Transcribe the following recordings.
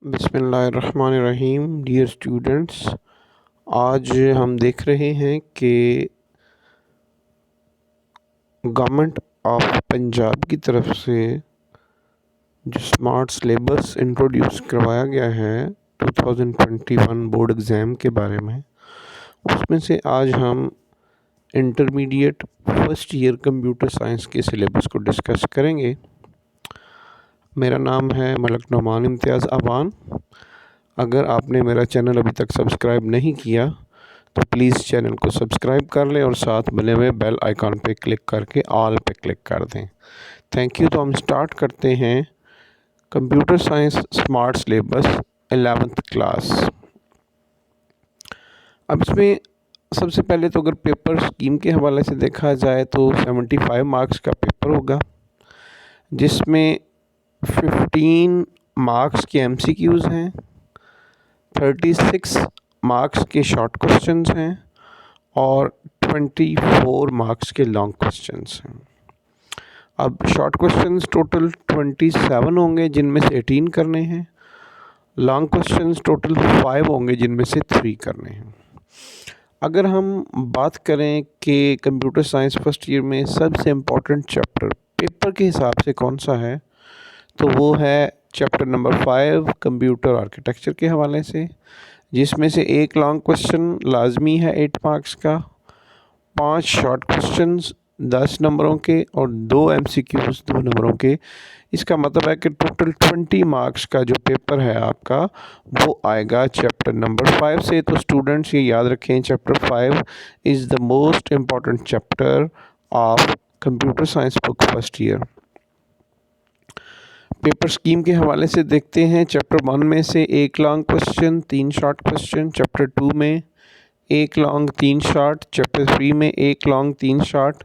बिस्मिल्लाहिर्रहमानिर्रहीम। Dear students, आज हम देख रहे हैं कि गवर्नमेंट ऑफ पंजाब की तरफ से जो स्मार्ट सिलेबस इंट्रोड्यूस करवाया गया है 2021 बोर्ड एग्ज़ाम के बारे में, उसमें से आज हम intermediate first year computer science के सिलेबस को डिस्कस करेंगे। मेरा नाम है मलक नुमान इम्तियाज़ अवान। अगर आपने मेरा चैनल अभी तक सब्सक्राइब नहीं किया तो प्लीज़ चैनल को सब्सक्राइब कर लें और साथ बने हुए बेल आइकॉन पे क्लिक करके ऑल पे क्लिक कर दें। Thank you. तो हम स्टार्ट करते हैं computer science smart syllabus 11th class. अब इसमें सबसे पहले तो अगर पेपर स्कीम के हवाले से देखा जाए तो 75 मार्क्स का पेपर होगा, जिसमें 15 मार्क्स के MCQs हैं, 36 मार्क्स के शॉर्ट क्वेश्चंस हैं और 24 मार्क्स के लॉन्ग क्वेश्चंस हैं। अब शॉर्ट क्वेश्चंस टोटल 27 होंगे, जिनमें से 18 करने हैं। लॉन्ग क्वेश्चंस टोटल 5 होंगे, जिनमें से 3 करने हैं। अगर हम बात करें कि कंप्यूटर साइंस फर्स्ट ईयर में सबसे इम्पोर्टेंट चैप्टर पेपर के हिसाब से कौन सा है, तो वो है चैप्टर नंबर 5 कंप्यूटर आर्किटेक्चर के हवाले से, जिसमें से एक लॉन्ग क्वेश्चन लाजमी है 8 मार्क्स का, 5 शॉर्ट क्वेश्चंस 10 नंबरों के और 2 MCQs 2 नंबरों के। इसका मतलब है कि टोटल 20 मार्क्स का जो पेपर है आपका, वो आएगा चैप्टर नंबर 5 से। तो स्टूडेंट्स ये याद रखें, chapter 5 is the most important chapter of computer science book first year. Paper scheme के हवाले से देखते हैं। चैप्टर 1 में से एक long question 3 short question, chapter 2 में एक लॉन्ग 3 शॉर्ट, चैप्टर 3 में एक लॉन्ग 3 शॉर्ट,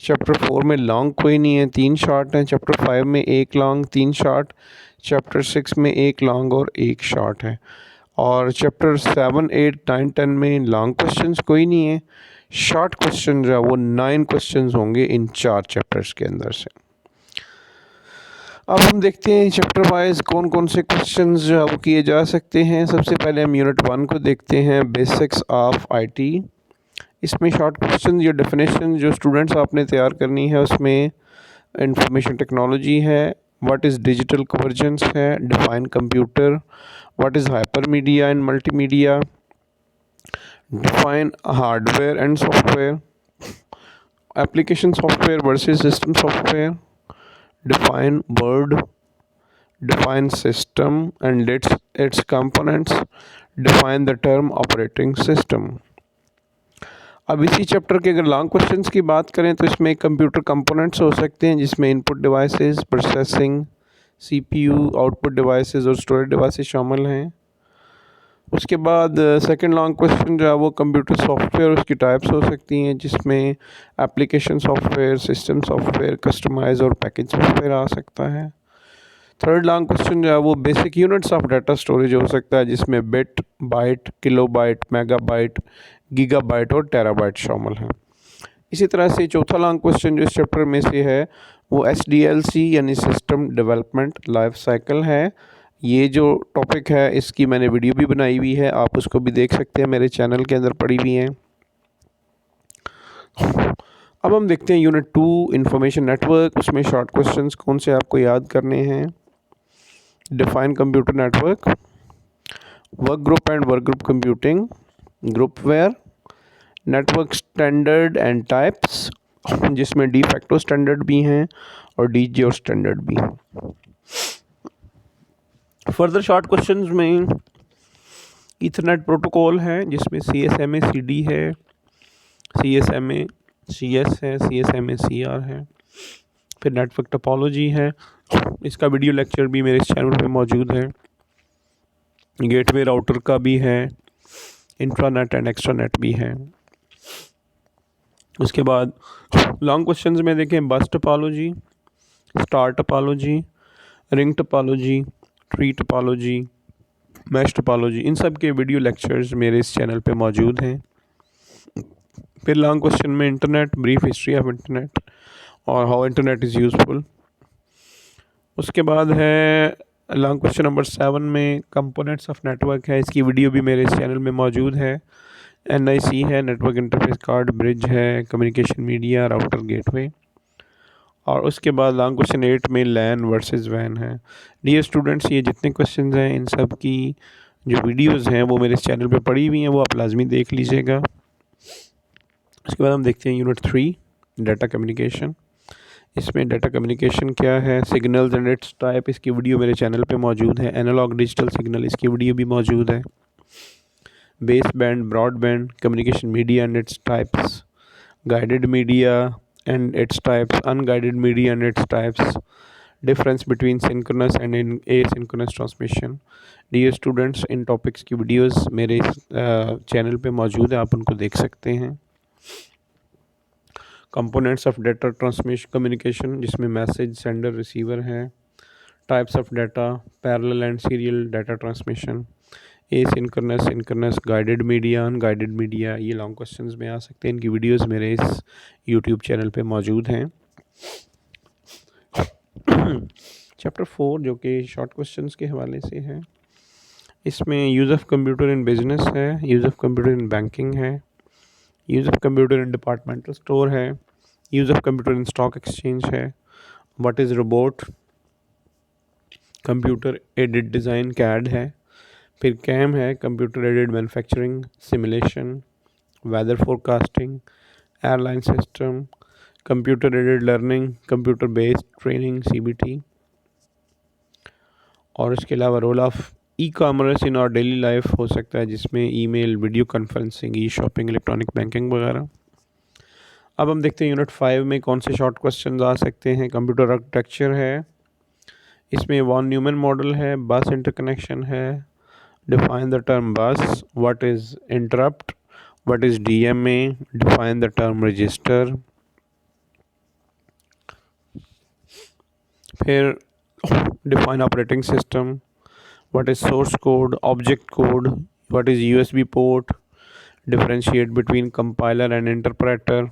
चैप्टर 4 में लॉन्ग कोई नहीं है, 3 शॉर्ट हैं, चैप्टर 5 में एक लॉन्ग 3 शॉर्ट, चैप्टर 6 में एक लॉन्ग और एक शॉर्ट है, और चैप्टर 7, 8, 9, 10 में लॉन्ग क्वेश्चंस कोई नहीं है। शॉर्ट क्वेश्चन जो है वो 9 क्वेश्चंस होंगे इन 4 चैप्टर्स के अंदर से। अब हम देखते हैं चैप्टर वाइज कौन कौन से क्वेश्चंस जो है वो किए जा सकते हैं। सबसे पहले हम यूनिट 1 को देखते हैं, बेसिक्स ऑफ IT। इसमें शॉर्ट क्वेश्चन या डेफिनेशन जो स्टूडेंट्स आपने तैयार करनी है, उसमें इंफॉर्मेशन टेक्नोलॉजी है, व्हाट इज़ डिजिटल कन्वर्जेंस है, define computer, what is hyper media and multimedia, define hardware and software, application software versus system software, define word, define system and its components, define the term operating system। अब इसी chapter के अगर long questions की बात करें तो इसमें computer components हो सकते हैं, जिसमें input devices, processing, CPU, output devices और स्टोरेज डिवाइसेस शामिल हैं। उसके बाद सेकंड लॉन्ग क्वेश्चन जो है वो कंप्यूटर सॉफ्टवेयर उसकी टाइप्स हो सकती हैं, जिसमें application software, system software, customize और पैकेज सॉफ्टवेयर आ सकता है। थर्ड लॉन्ग क्वेश्चन जो है वो basic units of data storage हो सकता है, जिसमें bit, byte, kilobyte, megabyte, gigabyte और टेराबाइट शामिल हैं। इसी तरह से चौथा लॉन्ग क्वेश्चन जो इस चैप्टर में से है वो SDLC यानी सिस्टम डेवलपमेंट लाइफ साइकिल है। ये जो टॉपिक है इसकी मैंने वीडियो भी बनाई हुई है, आप उसको भी देख सकते हैं, मेरे चैनल के अंदर पड़ी हुई हैं। अब हम देखते हैं यूनिट 2 इंफॉर्मेशन नेटवर्क। उसमें शॉर्ट क्वेश्चंस कौन से आपको याद करने हैं, define computer network, work group and work group computing, groupware, network standard and types, जिसमें डी फैक्टो स्टैंडर्ड भी हैं और डी जियो स्टैंडर्ड भी हैं। फर्दर शॉर्ट क्वेश्चंस में ईथरनेट प्रोटोकॉल है, जिसमें CSMA CD है, CSMA CS है, CSMA CR है। फिर नेटवर्क टोपोलॉजी है, इसका वीडियो लेक्चर भी मेरे चैनल पे मौजूद है। गेटवे राउटर का भी है, इंट्रानेट एंड एक्स्ट्रानेट भी है। उसके बाद लॉन्ग क्वेश्चंस में देखें, bus topology, star topology, ring topology, tree topology, mesh topology, इन सब के वीडियो लेक्चर्स मेरे इस चैनल पे मौजूद हैं। फिर लॉन्ग क्वेश्चन में internet, brief history of internet और हाउ इंटरनेट इज़ यूज़फुल। उसके बाद है लॉन्ग क्वेश्चन नंबर 7 में कंपोनेंट्स ऑफ नेटवर्क है, इसकी वीडियो भी मेरे इस चैनल में मौजूद है। NIC है, नेटवर्क इंटरफेस कार्ड, ब्रिज है, कम्युनिकेशन मीडिया, राउटर, गेटवे। और उसके बाद लॉन्ग क्वेश्चन 8 में लैन वर्सेस वैन है। डियर स्टूडेंट्स, ये जितने क्वेश्चंस हैं इन सब की जो वीडियोस हैं वो मेरे इस चैनल पे पड़ी हुई हैं, वो आप लाजमी देख लीजिएगा। उसके बाद हम देखते हैं यूनिट 3 डाटा कम्युनिकेशन। इसमें डाटा कम्युनिकेशन क्या है, सिग्नल्स एंड इट्स टाइप, इसकी वीडियो मेरे चैनल पे मौजूद है। एनालॉग डिजिटल सिग्नल, इसकी वीडियो भी मौजूद है। Base band, broadband, communication media and its types, guided media and its types, unguided media and its types, difference between synchronous and in asynchronous transmission. Dear students, इन topics की videos मेरे channel पे मौजूद है, आप उनको देख सकते हैं। Components of data transmission communication, जिसमें मैसेज, सेंडर, रिसीवर है। Types of data, parallel and serial data transmission, asynchronous, synchronous, guided media, unguided media, ये लॉन्ग क्वेश्चंस में आ सकते हैं। इनकी वीडियोस मेरे इस यूट्यूब चैनल पे मौजूद हैं। चैप्टर 4 जो कि शॉर्ट क्वेश्चंस के हवाले से है, इसमें use of computer in business है, use of computer in banking है, use of computer in departmental store है, use of computer in stock exchange है, what is robot, computer aided design CAD है, फिर कैम है, computer aided manufacturing, simulation, weather forecasting, airline system, computer aided learning, computer based training CBT। और इसके अलावा role of e-commerce इन और daily life हो सकता है, जिसमें email, video conferencing, shopping, electronic banking वगैरह। अब हम देखते हैं यूनिट 5 में कौन से शॉर्ट क्वेश्चन आ सकते हैं। कंप्यूटर आर्किटेक्चर है, इसमें वॉन न्यूमन मॉडल है, बस इंटरकनेक्शन है, define the term bus, what is interrupt, what is DMA, define the term register. फिर define operating system, what is source code, object code, what is USB port, differentiate between compiler and interpreter.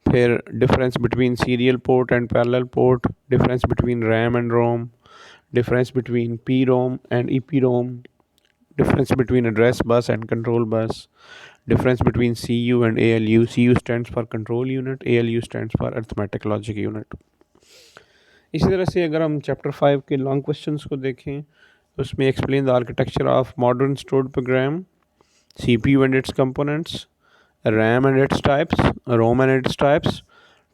फिर difference between serial port and parallel port, difference between RAM and ROM, difference between PROM and EPROM, difference between address bus and control bus, difference between CU and ALU. CU stands for control unit, ALU stands for arithmetic logic unit. इसी तरह से अगर हम chapter 5 के long questions को देखें तो उसमें explain the architecture of modern stored program, CPU and its components, RAM and its types, ROM and its types,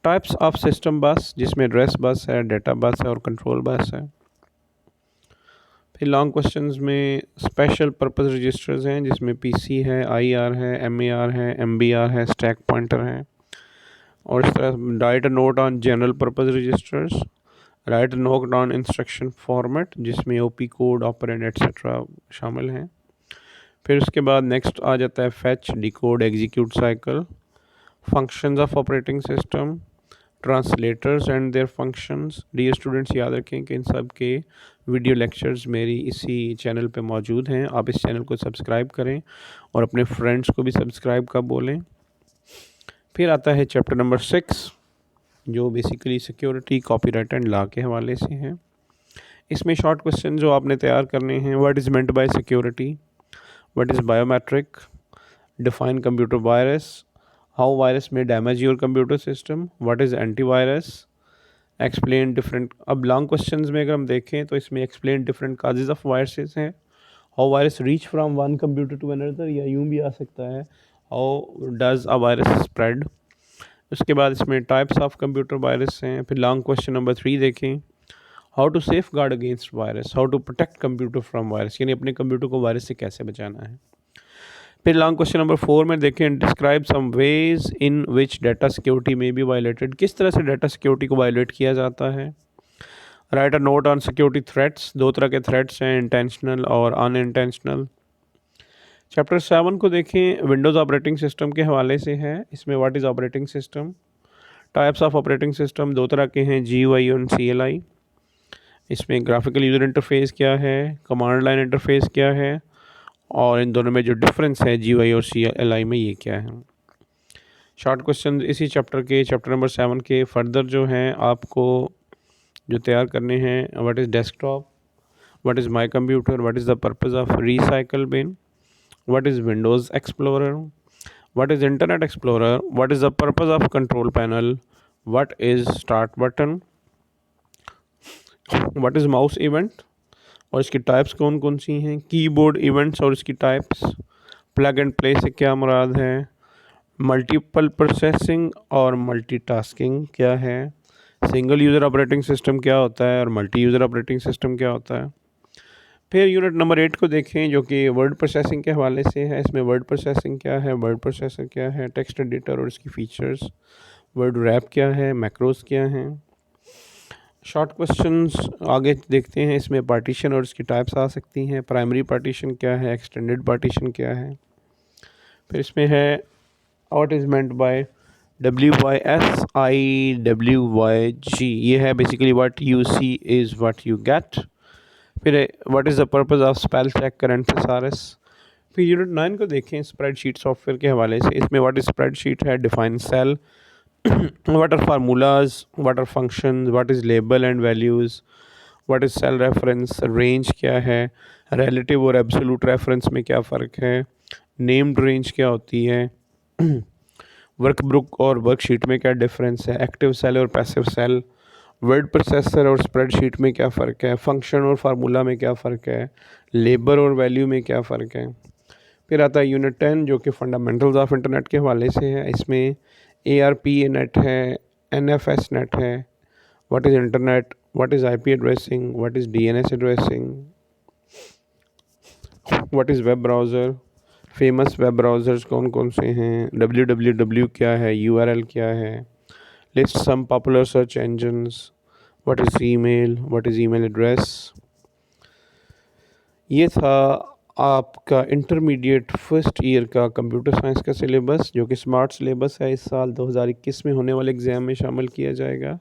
types of system बस, जिसमें एड्रेस बस है, डेटा बस है और कंट्रोल बस है। फिर लॉन्ग क्वेश्चंस में स्पेशल पर्पस रजिस्टर्स हैं, जिसमें PC है, IR है, MAR है, MBR है, स्टैक पॉइंटर है। और इस तरह write note on general purpose registers, write note on instruction format, जिसमें OP कोड, ऑपरेंड एट्सेट्रा शामिल हैं। फिर उसके बाद नेक्स्ट आ जाता है fetch, decode, execute cycle, functions of operating system, translators and their functions. Dear students, याद रखें कि इन सब के वीडियो लेक्चर्स मेरी इसी चैनल पे मौजूद हैं। आप इस चैनल को सब्सक्राइब करें और अपने फ्रेंड्स को भी सब्सक्राइब का बोलें। फिर आता है चैप्टर नंबर 6 जो basically security, copyright and law के हवाले से है। इसमें शॉर्ट क्वेश्चन जो आपने तैयार करने हैं, what is meant by security, what is biometric, define computer virus, how virus may damage your computer system, what is antivirus, explain different. अब लॉन्ग क्वेश्चंस में अगर हम देखें तो इसमें explain different causes of viruses हैं, how virus reach from one computer to another, या यूँ भी आ सकता है how does a virus spread. उसके बाद इसमें टाइप्स ऑफ कंप्यूटर वायरस हैं। फिर लॉन्ग क्वेश्चन नंबर 3 देखें, how to safeguard against virus, how to protect computer from virus, यानी अपने कंप्यूटर को वायरस से कैसे बचाना है। फिर लॉन्ग क्वेश्चन नंबर 4 में देखें, describe some ways in which data security में बी वायलेटेड, किस तरह से डाटा सिक्योरिटी को वायलेट किया जाता है। Right a note on security threats, 2 तरह के थ्रेट्स हैं, इंटेंशनल और अनइंटेंशनल। चैप्टर 7 को देखें, विंडोज़ ऑपरेटिंग सिस्टम के हवाले से है। इसमें what is operating system, types of operating system 2 तरह के हैं, GUI और CLI। इसमें ग्राफिकल यूज़र इंटरफेस क्या है, कमांड लाइन इंटरफेस क्या है, और इन दोनों में जो डिफरेंस है GUI और CLI में, ये क्या है। शॉर्ट क्वेश्चन इसी चैप्टर के, चैप्टर नंबर 7 के फर्दर जो हैं आपको जो तैयार करने हैं, what is desktop, What is my computer? What is the purpose of recycle bin? What is Windows Explorer? What is Internet Explorer? What is the purpose of control panel? What is start button? What is mouse event और इसकी types कौन कौन सी हैं? Keyboard events और इसकी types. Plug and play से क्या मुराद है? मल्टीपल प्रोसेसिंग और मल्टीटास्किंग क्या है? सिंगल यूज़र ऑपरेटिंग सिस्टम क्या होता है और मल्टी यूज़र ऑपरेटिंग सिस्टम क्या होता है? फिर यूनिट नंबर 8 को देखें जो कि वर्ड प्रोसेसिंग के हवाले से है. इसमें वर्ड प्रोसेसिंग क्या है, वर्ड प्रोसेसर क्या है, टेक्स्ट एडिटर और इसकी फ़ीचर्स, वर्ड रैप क्या है, मैक्रोस क्या हैं. शॉर्ट क्वेश्चंस आगे देखते हैं. इसमें पार्टीशन और इसकी टाइप्स आ सकती हैं. प्राइमरी पार्टीशन क्या है, एक्सटेंडेड पार्टीशन क्या है. फिर इसमें है what is meant by WYSIWYG, ये है basically what you see is what you get. फिर what is the purpose of spell checker and thesaurus. फिर यूनिट 9 को देखें स्प्रेडशीट सॉफ्टवेयर के हवाले से. इसमें व्हाट इज़ स्प्रेडशीट है, define cell, what are formulas, what are functions, what is label and values, what is cell reference, range क्या है, relative और absolute reference में क्या फ़र्क है, named range क्या होती है, वर्कबुक और वर्कशीट में क्या डिफरेंस है, एक्टिव सेल और पैसिव सेल, वर्ड प्रोसेसर और स्प्रेडशीट में क्या फ़र्क है, फंक्शन और फार्मूला में क्या फ़र्क है, लेबर और वैल्यू में क्या फ़र्क है. फिर आता है यूनिट 10 जो कि फंडामेंटल्स ऑफ इंटरनेट के हवाले से है. इसमें ARP नेट है, NFS नेट है, what is internet, what is IP addressing, what is DNS addressing, what is web browser, famous web browsers कौन कौन से हैं, www क्या है, URL क्या है, list some popular search engines, what is email, what is email address. ये था आपका इंटरमीडिएट फर्स्ट ईयर का कंप्यूटर साइंस का सिलेबस जो कि स्मार्ट सिलेबस है. इस साल 2021 में होने वाले एग्ज़ाम में शामिल किया जाएगा.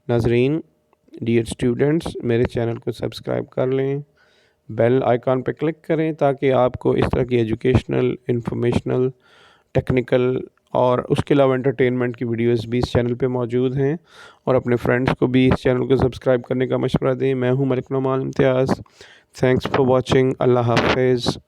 नाजरीन, डियर स्टूडेंट्स, मेरे चैनल को सब्सक्राइब कर लें, बेल आइकॉन पर क्लिक करें ताकि आपको इस तरह की एजुकेशनल, इंफॉर्मेशनल, टेक्निकल और उसके अलावा एंटरटेनमेंट की वीडियोस भी इस चैनल पे मौजूद हैं. और अपने फ्रेंड्स को भी इस चैनल को सब्सक्राइब करने का मशवरा दें. मैं हूं Malik Nouman Imtiaz. Thanks for watching. Allah हाफिज़.